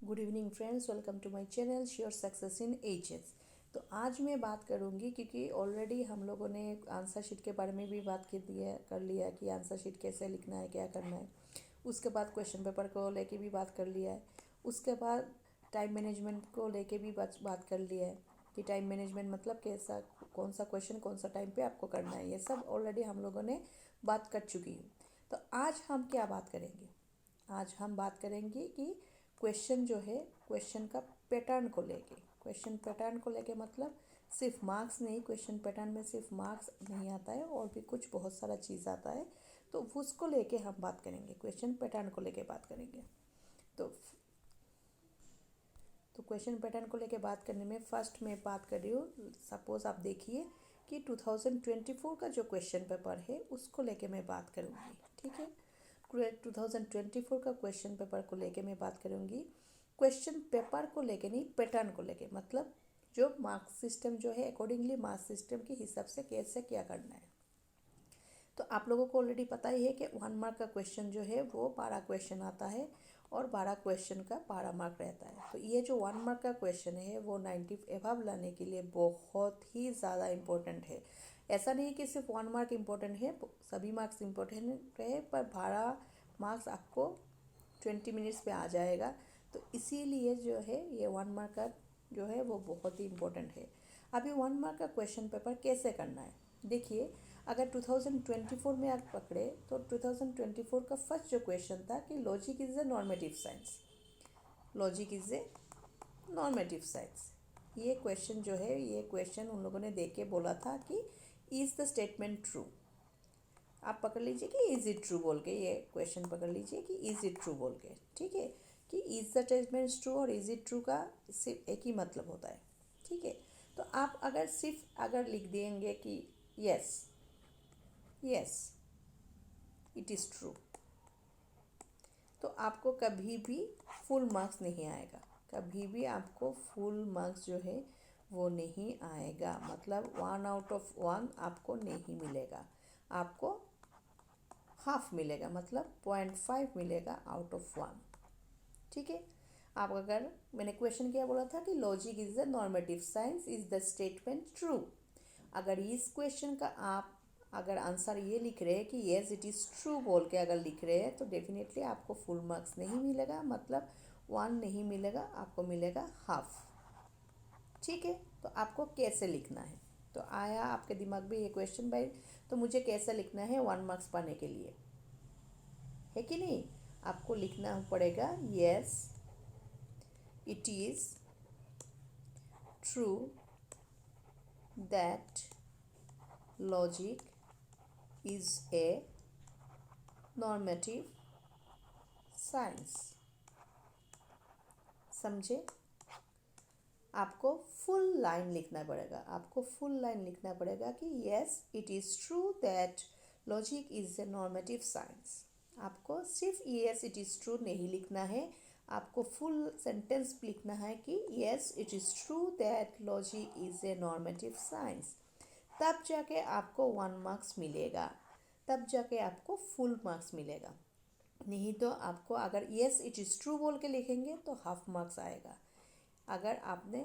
Good evening friends, welcome to my channel sure success in ages. तो आज मैं बात करूंगी क्योंकि ऑलरेडी हम लोगों ने आंसर शीट के बारे में भी बात कर लिया कि आंसर शीट कैसे लिखना है, क्या करना है। उसके बाद क्वेश्चन पेपर को लेके भी बात कर लिया है। उसके बाद टाइम मैनेजमेंट को लेके भी बात कर लिया है कि टाइम मैनेजमेंट मतलब कैसा, कौन सा क्वेश्चन कौन सा टाइम पे आपको करना है। ये सब ऑलरेडी हम लोगों ने बात कर चुकी हूँ। तो आज हम क्या बात करेंगे? आज हम बात करेंगे कि क्वेश्चन जो है, क्वेश्चन का पैटर्न को लेके। क्वेश्चन पैटर्न को लेके मतलब सिर्फ मार्क्स नहीं, क्वेश्चन पैटर्न में सिर्फ मार्क्स नहीं आता है और भी कुछ बहुत सारा चीज़ आता है। तो उसको लेके हम बात करेंगे, क्वेश्चन पैटर्न को लेके बात करेंगे। तो क्वेश्चन पैटर्न को लेके बात करने में फर्स्ट मैं बात कर रही हूँ। सपोज आप देखिए कि 2024 का जो क्वेश्चन पेपर है उसको लेके मैं बात करूँगी, ठीक है। 2024 का क्वेश्चन पेपर को लेके मैं बात करूँगी। क्वेश्चन पेपर को लेके नहीं, पैटर्न को लेके, मतलब जो मार्क्स सिस्टम जो है अकॉर्डिंगली मार्क्स सिस्टम के हिसाब से कैसे क्या करना है। तो आप लोगों को ऑलरेडी पता ही है कि 1 मार्क का क्वेश्चन जो है वो 12 क्वेश्चन आता है और 12 क्वेश्चन का 12 मार्क रहता है। तो ये जो 1 मार्क का क्वेश्चन है वो 90 एबव लाने के लिए बहुत ही ज़्यादा इम्पोर्टेंट है। ऐसा नहीं कि सिर्फ 1 मार्क इम्पोर्टेंट है, सभी मार्क्स इम्पोर्टेंट है, पर 12 मार्क्स आपको 20 मिनट्स पे आ जाएगा। तो इसीलिए जो है ये 1 मार्क का जो है वो बहुत ही इम्पोर्टेंट है। अभी 1 मार्क का क्वेश्चन पेपर कैसे करना है देखिए। अगर 2024 में आप पकड़े तो 2024 का फर्स्ट जो क्वेश्चन था कि logic is a normative science. Logic is a normative science, ये क्वेश्चन जो है, ये क्वेश्चन उन लोगों ने देख के बोला था कि इज़ द स्टेटमेंट ट्रू। आप पकड़ लीजिए कि इज़ इट ट्रू बोल के, ये क्वेश्चन पकड़ लीजिए कि इज़ इट ट्रू बोल के, ठीक है। कि इज़ द स्टेटमेंट ट्रू और इज़ इट ट्रू का सिर्फ एक ही मतलब होता है, ठीक है। तो आप अगर सिर्फ अगर लिख देंगे कि yes yes it is true, तो आपको कभी भी फुल मार्क्स नहीं आएगा। कभी भी आपको फुल मार्क्स जो है वो नहीं आएगा, मतलब 1 आउट ऑफ 1 आपको नहीं मिलेगा, आपको हाफ मिलेगा, मतलब 0.5 मिलेगा आउट ऑफ 1, ठीक है। आप अगर, मैंने क्वेश्चन क्या बोला था कि logic is the normative science, is the statement true. अगर इस क्वेश्चन का आप अगर आंसर ये लिख रहे हैं कि येस इट इज़ ट्रू बोल के अगर लिख रहे हैं तो डेफिनेटली आपको फुल मार्क्स नहीं मिलेगा, मतलब 1 नहीं मिलेगा, आपको मिलेगा हाफ, ठीक है। तो आपको कैसे लिखना है, तो आया आपके दिमाग में ये क्वेश्चन भाई, तो मुझे कैसे लिखना है 1 मार्क्स पाने के लिए, है कि नहीं। आपको लिखना पड़ेगा yes it is true that logic is a normative science. समझे? आपको फुल लाइन लिखना पड़ेगा, आपको फुल लाइन लिखना पड़ेगा कि yes it is true that logic is a normative science. आपको सिर्फ येस इट इज़ ट्रू नहीं लिखना है, आपको फुल सेंटेंस लिखना है कि yes it is true that logic is a normative science. तब जाके आपको 1 मार्क्स मिलेगा, तब जाके आपको फुल मार्क्स मिलेगा। नहीं तो आपको अगर येस इट इज़ ट्रू बोल के लिखेंगे तो हाफ मार्क्स आएगा। अगर आपने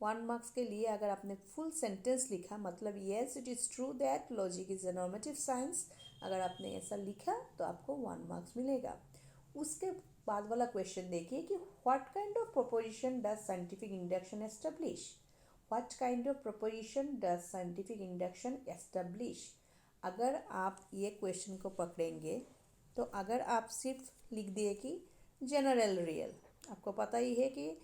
1 मार्क्स के लिए अगर आपने फुल सेंटेंस लिखा, मतलब yes it is true that logic is a normative science, अगर आपने ऐसा लिखा तो आपको 1 मार्क्स मिलेगा। उसके बाद वाला क्वेश्चन देखिए कि what kind of proposition does scientific induction establish. What kind of proposition does scientific induction establish. अगर आप ये क्वेश्चन को पकड़ेंगे तो अगर आप सिर्फ लिख दिए कि जनरल रियल, आपको पता ही है कि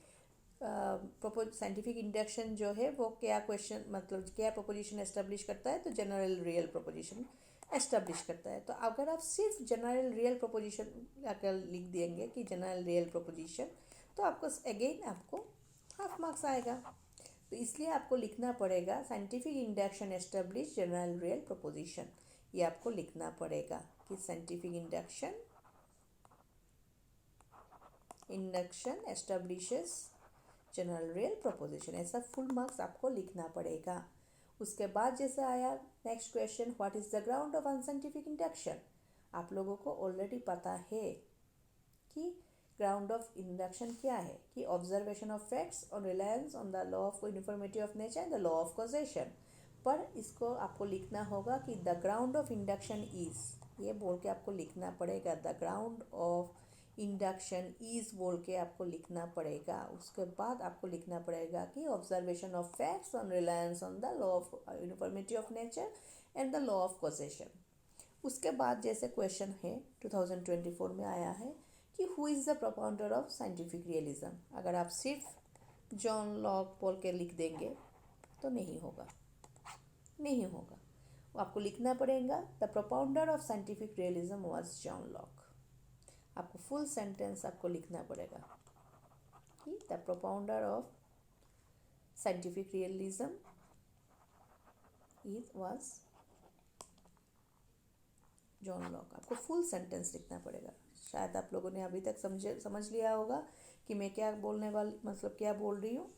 साइंटिफिक इंडक्शन जो है वो क्या क्वेश्चन, मतलब क्या प्रोपोजिशन एस्टेब्लिश करता है, तो जनरल रियल प्रोपोजिशन एस्टेब्लिश करता है। तो अगर आप सिर्फ जनरल रियल प्रोपोजिशन अगर लिख देंगे कि जनरल रियल प्रोपोजिशन, तो आपको अगेन आपको हाफ मार्क्स आएगा। तो इसलिए आपको लिखना पड़ेगा scientific induction establish general real proposition, ये आपको लिखना पड़ेगा कि scientific induction establishes general real proposition, ऐसा फुल मार्क्स आपको लिखना पड़ेगा। उसके बाद जैसे आया next question, what is the ground of unscientific induction. आप लोगों को ऑलरेडी पता है कि ग्राउंड ऑफ इंडक्शन क्या है कि ऑब्जर्वेशन ऑफ फैक्ट्स और reliance on the law of uniformity of nature and the law of causation. पर इसको आपको लिखना होगा कि the ground of induction is, ये बोल के आपको लिखना पड़ेगा। The ground of induction is बोल के आपको लिखना पड़ेगा। उसके बाद आपको लिखना पड़ेगा कि observation of facts on reliance on the law of uniformity of nature and the law of causation. उसके बाद जैसे क्वेश्चन है 2024 में आया है कि who is the propounder of scientific realism. अगर आप सिर्फ जॉन लॉक बोल के लिख देंगे तो नहीं होगा, नहीं होगा। वो आपको लिखना पड़ेगा the propounder of scientific realism was John Locke. आपको फुल सेंटेंस आपको लिखना पड़ेगा कि the propounder of scientific realism is was John Locke. आपको फुल सेंटेंस लिखना पड़ेगा। शायद आप लोगों ने अभी तक समझ लिया होगा कि मैं क्या बोलने वाली, मतलब क्या बोल रही हूँ।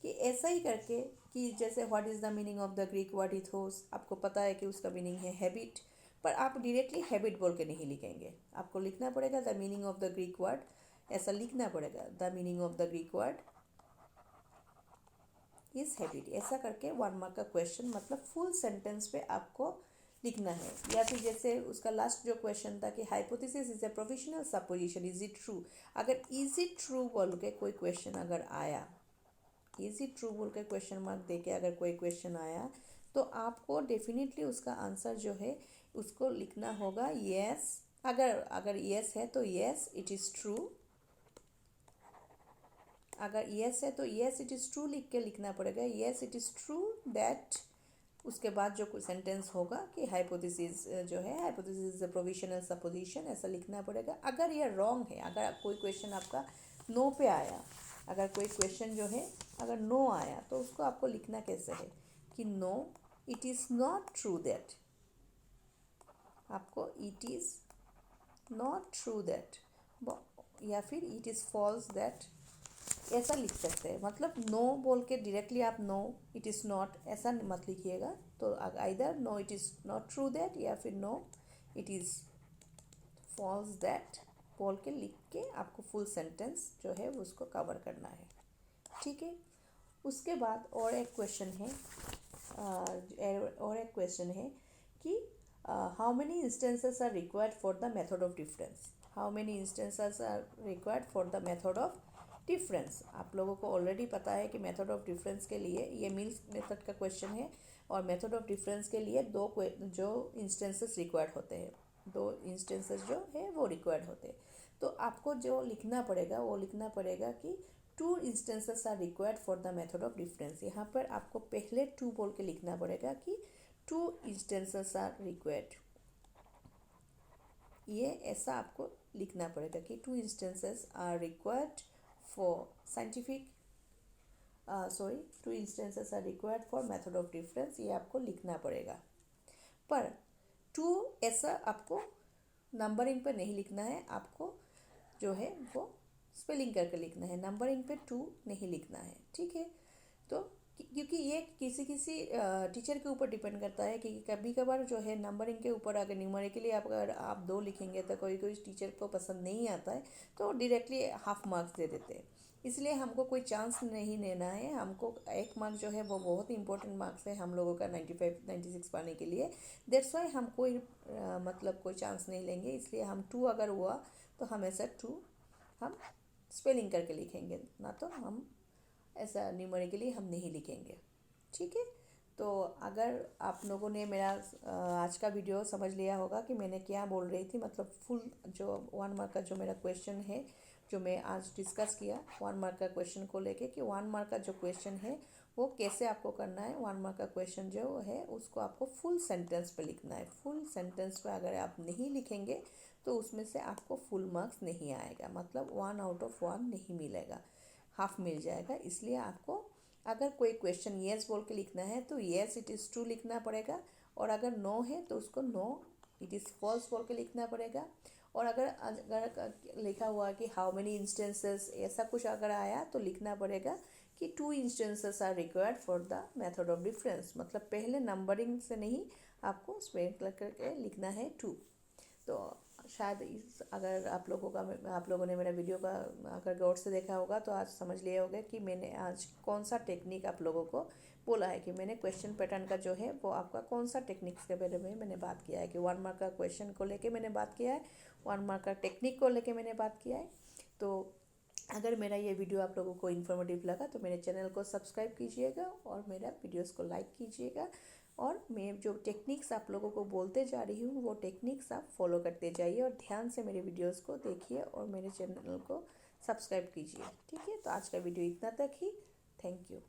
कि ऐसा ही करके कि जैसे what is the meaning of the Greek word ethos, आपको पता है कि उसका मीनिंग है हैबिट, पर आप डायरेक्टली हैबिट बोल के नहीं लिखेंगे। आपको लिखना पड़ेगा the meaning of the Greek word, ऐसा लिखना पड़ेगा the meaning of the Greek word is habit. ऐसा करके 1 मार्क का क्वेश्चन, मतलब फुल सेंटेंस पे आपको लिखना है। या फिर जैसे उसका लास्ट जो क्वेश्चन था कि hypothesis is a provisional supposition, is it true. अगर इज इट ट्रू बोल के कोई क्वेश्चन अगर आया, इज इट ट्रू बोल के क्वेश्चन मार्क दे के अगर कोई क्वेश्चन आया, तो आपको डेफिनेटली उसका आंसर जो है उसको लिखना होगा येस। अगर येस है तो येस इट इज़ ट्रू, अगर येस है तो येस इट इज़ ट्रू लिख के लिखना पड़ेगा, yes it is true that. उसके बाद जो सेंटेंस होगा कि हाइपोथेसिस जो है, hypothesis is a provisional supposition, ऐसा लिखना पड़ेगा। अगर ये रॉन्ग है, अगर कोई क्वेश्चन आपका नो पे आया, अगर कोई क्वेश्चन जो है अगर नो आया, तो उसको आपको लिखना कैसे है कि no it is not true that. आपको it is not true that या फिर इट इज़ फॉल्स दैट, ऐसा लिख सकते हैं। मतलब नो बोल के डायरेक्टली आप नो इट इज़ नॉट ऐसा मत लिखिएगा। तो either no it is not true that या फिर no it is false that बोल के लिख के आपको फुल सेंटेंस जो है उसको कवर करना है। ठीक है। उसके बाद और एक क्वेश्चन है, कि how many instances are required for the method of difference. How many instances are required for the method of difference. आप लोगों को ऑलरेडी पता है कि मेथड ऑफ डिफरेंस के लिए ये मिल्स मेथड का क्वेश्चन है, और मेथड ऑफ डिफरेंस के लिए जो इंस्टेंसेस रिक्वायर्ड होते हैं, 2 इंस्टेंसेस जो है वो रिक्वायर्ड होते हैं। तो आपको जो लिखना पड़ेगा वो लिखना पड़ेगा कि 2 instances are required for the method of difference. यहाँ पर आपको पहले 2 बोल के लिखना पड़ेगा कि 2 इंस्टेंसेस आर रिक्वायर्ड। ये ऐसा आपको लिखना पड़ेगा कि 2 instances are required for scientific 2 instances are required for method of difference, ये आपको लिखना पड़ेगा। पर 2 ऐसा आपको नंबरिंग पे नहीं लिखना है, आपको जो है वो स्पेलिंग करके लिखना है, नंबरिंग पे 2 नहीं लिखना है। ठीक है। तो क्योंकि ये किसी टीचर के ऊपर डिपेंड करता है कि कभी कभार जो है नंबरिंग के ऊपर अगर न्यूमेरिकली अगर आप 2 लिखेंगे तो कोई टीचर को पसंद नहीं आता है, तो डायरेक्टली हाफ मार्क्स दे देते हैं। इसलिए हमको कोई चांस नहीं लेना है। हमको 1 मार्क जो है वो बहुत ही इंपॉर्टेंट मार्क्स है हम लोगों का 95 96 पाने के लिए। दैट्स वाई हम कोई मतलब कोई चांस नहीं लेंगे। इसलिए हम 2 अगर हुआ तो हमेशा 2 हम स्पेलिंग करके लिखेंगे, ना तो हम ऐसा न्यूमेरिकली हम नहीं लिखेंगे। ठीक है। तो अगर आप लोगों ने मेरा आज का वीडियो समझ लिया होगा कि मैंने क्या बोल रही थी, मतलब फुल जो 1 मार्क का जो मेरा क्वेश्चन है जो मैं आज डिस्कस किया 1 मार्क का क्वेश्चन को लेके, कि 1 मार्क का जो क्वेश्चन है वो कैसे आपको करना है। 1 मार्क का क्वेश्चन जो है उसको आपको फुल सेंटेंस पे लिखना है। फुल सेंटेंस पे अगर आप नहीं लिखेंगे तो उसमें से आपको फुल मार्क्स नहीं आएगा, मतलब 1 आउट ऑफ 1 नहीं मिलेगा, हाफ मिल जाएगा। इसलिए आपको अगर कोई क्वेश्चन येस बोल के लिखना है तो येस इट इज़ ट्रू लिखना पड़ेगा, और अगर नो है तो उसको नो इट इज़ फॉल्स बोल के लिखना पड़ेगा। और अगर लिखा हुआ कि हाउ मेनी इंस्टेंसेस ऐसा कुछ अगर आया तो लिखना पड़ेगा कि 2 instances are required for the method of difference. मतलब पहले नंबरिंग से नहीं, आपको स्पेल करके लिखना है 2। तो शायद अगर आप लोगों ने मेरा वीडियो का अगर गौर से देखा होगा तो आज समझ लिया होगा कि मैंने आज कौन सा टेक्निक आप लोगों को बोला है, कि मैंने क्वेश्चन पैटर्न का जो है वो आपका कौन सा टेक्निक्स के बारे में मैंने बात किया है, कि 1 मार्क का क्वेश्चन को लेके मैंने बात किया है, 1 मार्क का टेक्निक को लेके मैंने बात किया है। तो अगर मेरा ये वीडियो आप लोगों को इन्फॉर्मेटिव लगा तो मेरे चैनल को सब्सक्राइब कीजिएगा और मेरा वीडियोस को लाइक कीजिएगा, और मैं जो टेक्निक्स आप लोगों को बोलते जा रही हूँ वो टेक्निक्स आप फॉलो करते जाइए और ध्यान से मेरे वीडियोस को देखिए और मेरे चैनल को सब्सक्राइब कीजिए। ठीक है, तो आज का वीडियो इतना तक ही। Thank you.